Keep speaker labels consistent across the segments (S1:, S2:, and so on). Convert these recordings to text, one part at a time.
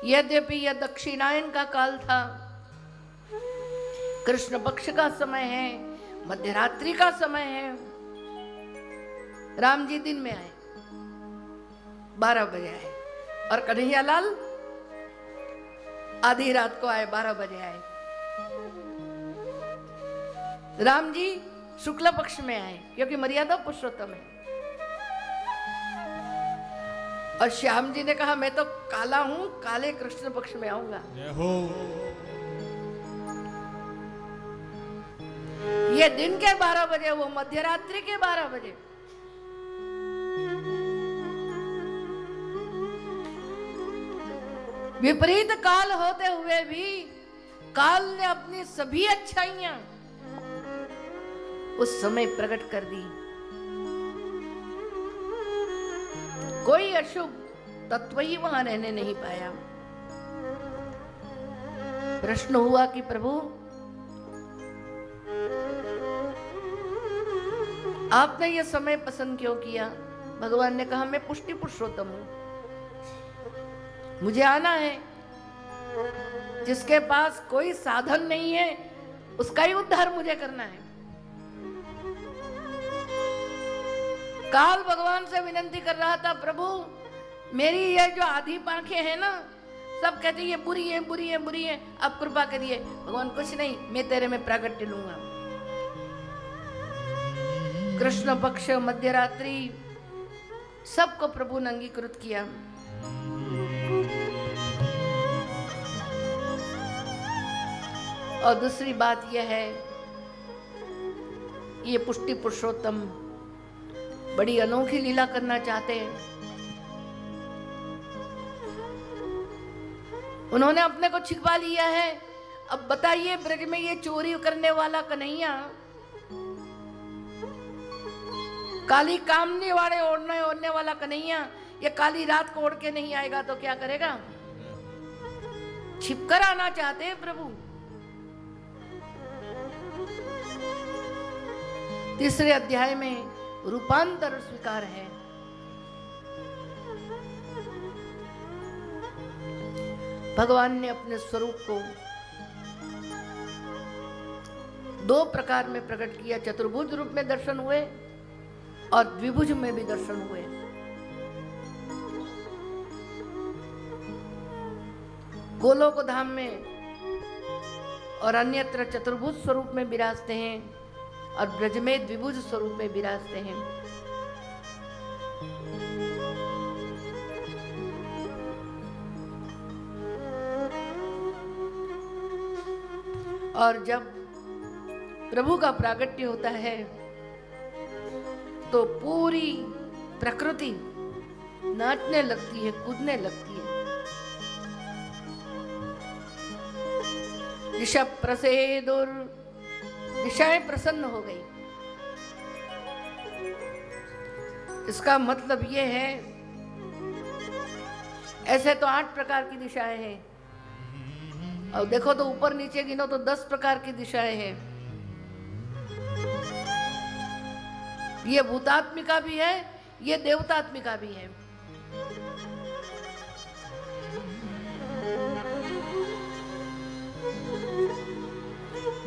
S1: यद्यपि यह दक्षिणायन का काल था, कृष्ण पक्ष का समय है, मध्यरात्रि का समय है। राम जी दिन में आए, 12 बजे आए, और कन्हैया लाल आधी रात को आए, 12 बजे आए। राम जी शुक्ल पक्ष में आए क्योंकि मर्यादा पुरुषोत्तम है, और श्याम जी ने कहा मैं तो काला हूं, काले कृष्ण पक्ष में आऊंगा। ये दिन के 12 बजे, वो मध्यरात्रि के 12 बजे। विपरीत काल होते हुए भी काल ने अपनी सभी अच्छाइयां उस समय प्रकट कर दी। कोई अशुभ तत्व ही वहां रहने नहीं पाया। प्रश्न हुआ कि प्रभु आपने ये समय पसंद क्यों किया? भगवान ने कहा मैं पुष्टि पुरुषोत्तम हूं, मुझे आना है। जिसके पास कोई साधन नहीं है उसका ही उद्धार मुझे करना है। काल भगवान से विनती कर रहा था, प्रभु मेरी ये जो आधी आंखें हैं ना, सब कहते ये बुरी है, बुरी है, बुरी है, अब कृपा करिए। भगवान कुछ नहीं, मैं तेरे में प्रागट्य लूंगा। कृष्ण पक्ष, मध्यरात्रि, सबको प्रभु ने अंगीकृत किया। और दूसरी बात यह है, ये पुष्टि पुरुषोत्तम बड़ी अनोखी लीला करना चाहते हैं। उन्होंने अपने को छिपा लिया है। अब बताइए, ब्रज में ये चोरी करने वाला कन्हैया, काली कामनी वाले ओढ़ने वाला कन्हैया, ये काली रात को ओढ़ के नहीं आएगा तो क्या करेगा? छिपकर आना चाहते हैं प्रभु। तीसरे अध्याय में रूपांतर स्वीकार है। भगवान ने अपने स्वरूप को 2 प्रकार में प्रकट किया। चतुर्भुज रूप में दर्शन हुए और द्विभुज में भी दर्शन हुए। गोलोक धाम में और अन्यत्र चतुर्भुज स्वरूप में विराजते हैं और ब्रज में द्विभुज स्वरूप में विराजते हैं। और जब प्रभु का प्रागट्य होता है तो पूरी प्रकृति नाचने लगती है, कूदने लगती है। दिशा प्रसेदुर, दिशाएं प्रसन्न हो गई। इसका मतलब यह है, ऐसे तो 8 प्रकार की दिशाएं हैं, और देखो तो ऊपर नीचे गिनो तो 10 प्रकार की दिशाएं हैं। ये भूतात्मिका भी है, ये देवतात्मिका भी है।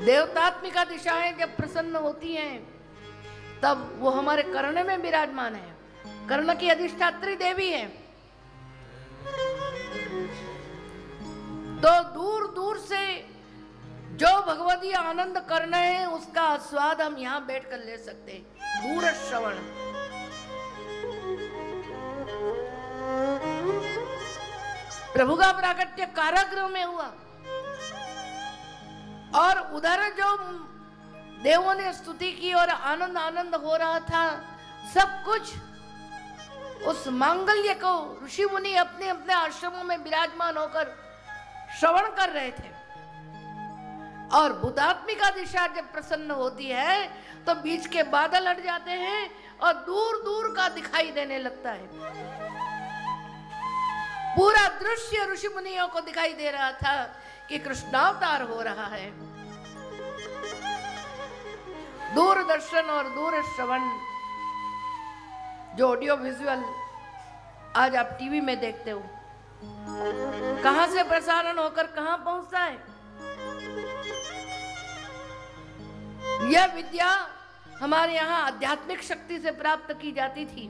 S1: देवतात्मिका दिशाएं जब प्रसन्न होती हैं तब वो हमारे कर्ण में विराजमान है। कर्ण की अधिष्ठात्री देवी है। तो दूर दूर से जो भगवती आनंद कर्ण है उसका आस्वाद हम यहाँ बैठ कर ले सकते हैं। दूर श्रवण, प्रभु का प्राकट्य कारागृह में हुआ और उधर जो देवों ने स्तुति की और आनंद आनंद हो रहा था, सब कुछ उस मांगल्य को ऋषि मुनि अपने अपने आश्रमों में विराजमान होकर श्रवण कर रहे थे। और भूतात्मिका दिशा जब प्रसन्न होती है तो बीच के बादल हट जाते हैं और दूर दूर का दिखाई देने लगता है। पूरा दृश्य ऋषि मुनियों को दिखाई दे रहा था कि कृष्णावतार हो रहा है। दूरदर्शन और दूर श्रवण, जो ऑडियो विजुअल आज आप टीवी में देखते हो, कहां से प्रसारण होकर कहां पहुंचता है। यह विद्या हमारे यहाँ आध्यात्मिक शक्ति से प्राप्त की जाती थी।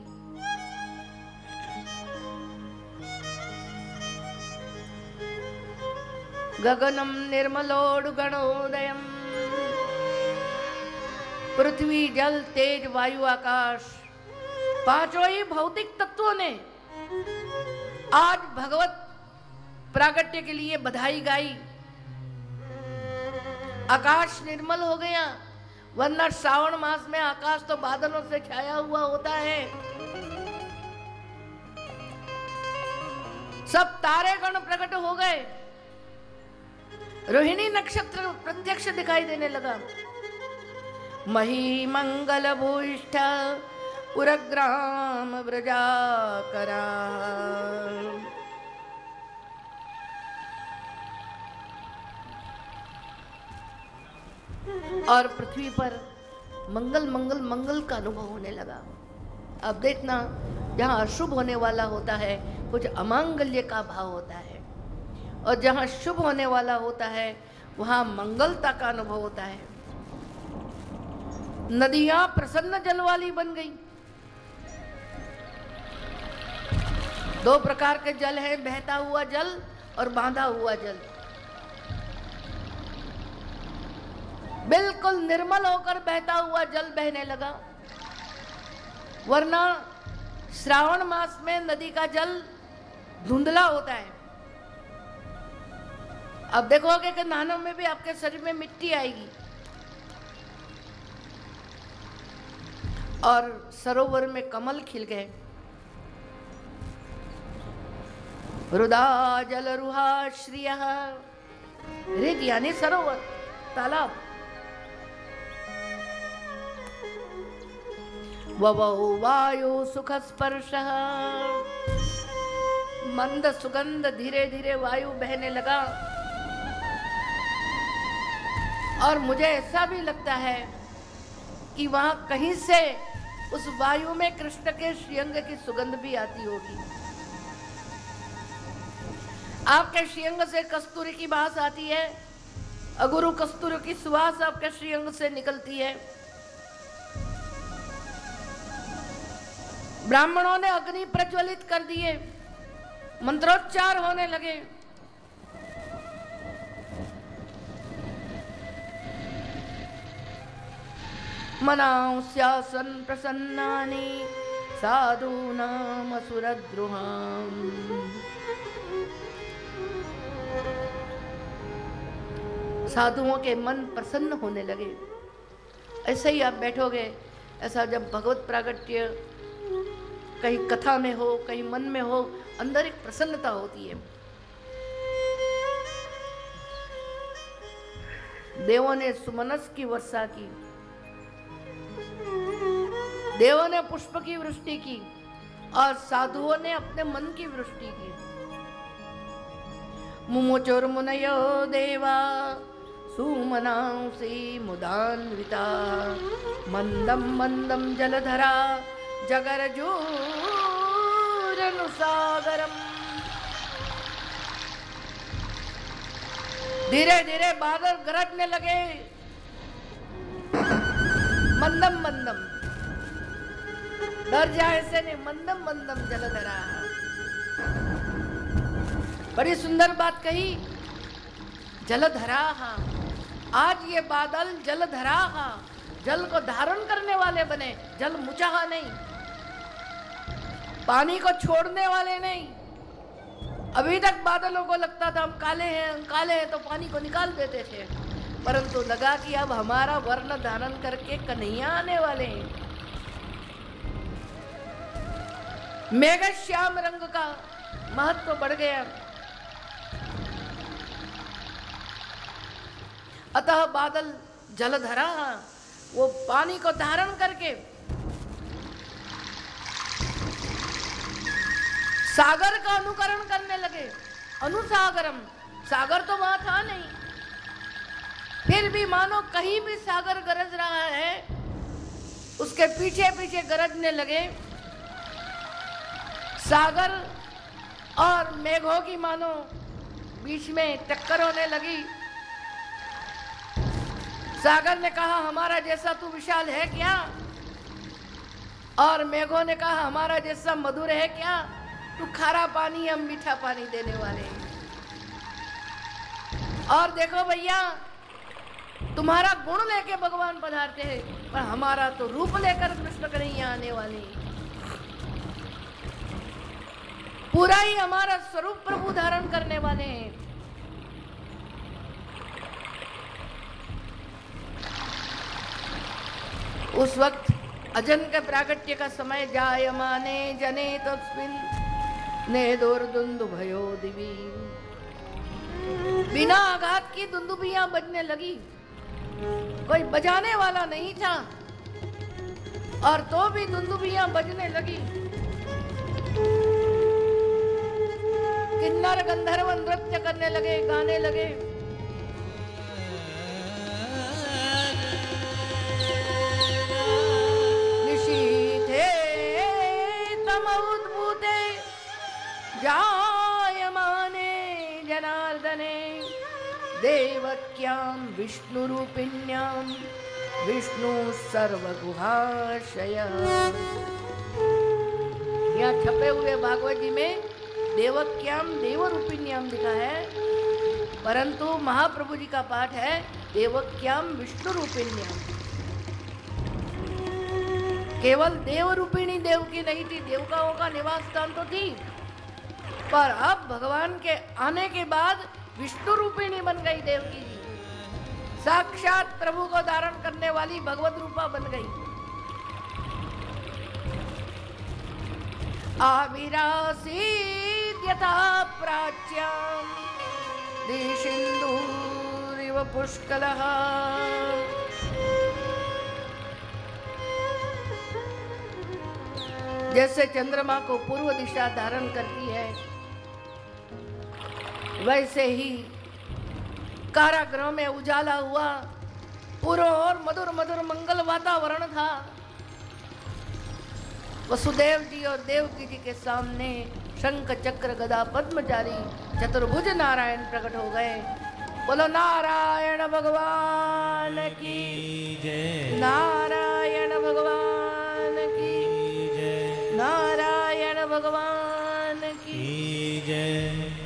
S1: गगनम निर्मलोड़गणोदयम, पृथ्वी जल तेज वायु आकाश, पांचों ही भौतिक तत्वों ने आज भगवत प्रागट्य के लिए बधाई गाई। आकाश निर्मल हो गया, वरना श्रावण मास में आकाश तो बादलों से छाया हुआ होता है। सब तारे गण प्रकट हो गए, रोहिणी नक्षत्र प्रत्यक्ष दिखाई देने लगा। मही मंगल भूष्ठ पुरग्राम व्रजाकरा, और पृथ्वी पर मंगल मंगल मंगल का अनुभव होने लगा। अब देखना, जहाँ अशुभ होने वाला होता है कुछ अमांगल्य का भाव होता है, और जहाँ शुभ होने वाला होता है वहाँ मंगलता का अनुभव होता है। नदियां प्रसन्न जल वाली बन गई। दो प्रकार के जल है, बहता हुआ जल और बांधा हुआ जल। बिल्कुल निर्मल होकर बहता हुआ जल बहने लगा, वरना श्रावण मास में नदी का जल धुंधला होता है। अब देखोगे कि नहाने में भी आपके शरीर में मिट्टी आएगी, और सरोवर में कमल खिल गए। रुदा जल रुहा श्रिय, रिद यानी सरोवर, तालाब। ववौ वायु सुख स्पर्श, मंद सुगंध, धीरे धीरे वायु बहने लगा। और मुझे ऐसा भी लगता है कि वहां कहीं से उस वायु में कृष्ण के श्रीअंग की सुगंध भी आती होगी। आपके श्रीअंग से कस्तूरी की बास आती है, अगुरु कस्तूरी की सुवास आपके श्रीअंग से निकलती है। ब्राह्मणों ने अग्नि प्रज्वलित कर दिए, मंत्रोच्चार होने लगे। मनांस्यासन प्रसन्नानि साधूनाम असुरद्रुहाम। साधुओं के मन प्रसन्न होने लगे। ऐसे ही आप बैठोगे, ऐसा जब भगवत प्रागट्य कहीं कथा में हो, कहीं मन में हो, अंदर एक प्रसन्नता होती है। देवों ने सुमनस की वर्षा की, देवों ने पुष्प की वृष्टि की, और साधुओं ने अपने मन की वृष्टि की। मुमुचुर मुनयो देवा सुमनांसि मुदान्विता, मंदम मंदम जलधरा जगरजूरनुसागरम। धीरे धीरे बादल गरजने लगे, मंदम मंदम, डर जाए से नहीं, मंदम मंदम जलधरा। बड़ी सुंदर बात कही, जलधरा। आज ये बादल जलधरा, जल को धारण करने वाले बने, जल मुचाहा नहीं, पानी को छोड़ने वाले नहीं। अभी तक बादलों को लगता था हम काले हैं तो पानी को निकाल देते थे, परंतु लगा कि अब हमारा वर्ण धारण करके कन्हैया आने वाले हैं। मेघ श्याम रंग का महत्व बढ़ गया। अतः बादल जलधरा, वो पानी को धारण करके सागर का अनुकरण करने लगे। अनुसागरम, सागर तो वहां था नहीं, फिर भी मानो कहीं भी सागर गरज रहा है, उसके पीछे पीछे गरजने लगे। सागर और मेघों की मानो बीच में टक्कर होने लगी। सागर ने कहा हमारा जैसा तू विशाल है क्या, और मेघों ने कहा हमारा जैसा मधुर है क्या, तू खारा पानी हम मीठा पानी देने वाले हैं। और देखो भैया, तुम्हारा गुण लेके भगवान पधारते हैं, पर हमारा तो रूप लेकर कृष्ण कन्हैया आने वाले हैं। पूरा ही हमारा स्वरूप प्रभु धारण करने वाले हैं। उस वक्त अजन के प्रागट्य का समय जायमाने जने तस्मिन् नेदुर दुंदुभयो दिवी। बिना आघात की दुंदुभियां बजने लगी, कोई बजाने वाला नहीं था, और तो भी दुंदुभियां बजने लगी। किन्नर गंधर्व नृत्य करने लगे, गाने लगे। निशीथे तमउद्भूते जायमाने जनार्दने देवक्यां विष्णुरूपिण्यां विष्णु सर्वगुहाशय। यहाँ छपे हुए भागवत जी में देवक्याम देवरूपिण्याम लिखा है, परंतु महाप्रभु जी का पाठ है देवक्याम विष्णु रूपिण्याम। केवल देवरूपिणी देवकी नहीं थी, देवताओं का निवास स्थान तो थी, पर अब भगवान के आने के बाद विष्णु रूपिणी बन गई देवकी जी। साक्षात प्रभु को धारण करने वाली भगवत रूपा बन गई। आविरासीत् यथा प्राच्यां दिशिन्दूरिव पुष्कलः। जैसे चंद्रमा को पूर्व दिशा धारण करती है, वैसे ही कारागृह में उजाला हुआ पूर्व और मधुर मधुर मंगल वातावरण था। वसुदेव जी और देवकी जी के सामने शंख चक्र गदा पद्मचारी चतुर्भुज नारायण प्रकट हो गए। बोलो नारायण भगवान की जय, नारायण भगवान की जय, नारायण भगवान की जय।